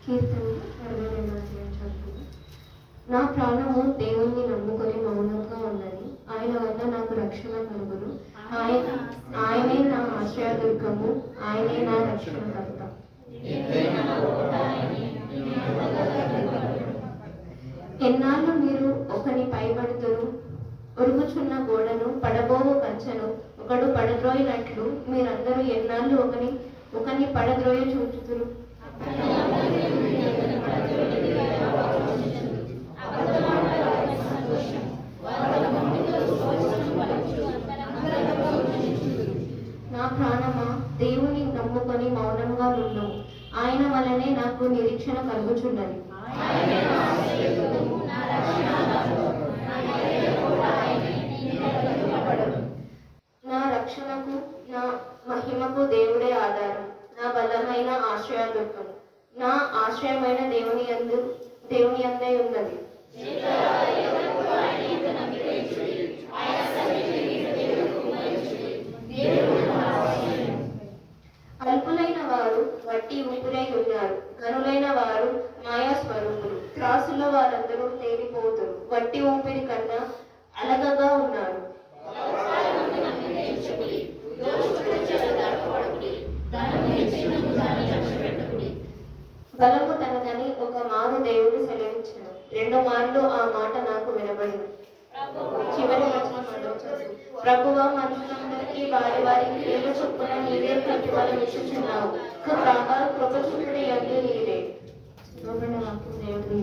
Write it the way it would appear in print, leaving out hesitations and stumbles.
కీర్తన 22వ అధ్యాయం చదువు. నా ప్రాణము దేవుణ్ణి నమ్ముకొని మౌనంగా ఉన్నది. ఆయన వల్ల నాకు రక్షణ కలుగును. ఆయనే నా ఆశ్రయదుర్గము, ఆయనే నా రక్షణకర్త. ఎన్నాళ్ళు మీరు ఒకని పైబడుతురు? ఉరుగుచున్న గోడను పడబోవు కంచెను ఒకడు పడద్రోయినట్లు మీరందరూ ఎన్నాళ్ళు ఒకని పడద్రోయ చూచుతురు. నా ప్రాణమా, దేవుని నమ్ముకొని మౌనంగా ఉండు. ఆయన వలనే నాకు నిరీక్షణ కలుగుచున్నది. నా రక్షణకు, నా మహిమకు దేవుడే ఆధారం, నా బలమైన ఆశ్రయదుర్గం. నా ఆశ్రయమైన దేవుని యందే ఉన్నది. అల్పులైన వారు వట్టి ఊపిరై ఉన్నారు, ఘనులైన వారు మాయాస్వరూపులు. త్రాసులో వారందరూ తేలిపోతురు, వట్టి ఊపిరి కన్నా అలగగా ఉన్నారు. బలము తనదని ఒక మారు దేవుడు సెలవించాడు, 2 మార్లు ఆ మాట నాకు వినబడింది. చివరి వచనం ప్రభువా, మనుషులందరికీ వారి వారి క్రియల చొప్పున నీవే ప్రతిఫలం ఇచ్చుచున్నావు. కృప చూపుడు యందు నీవే. దేవుడు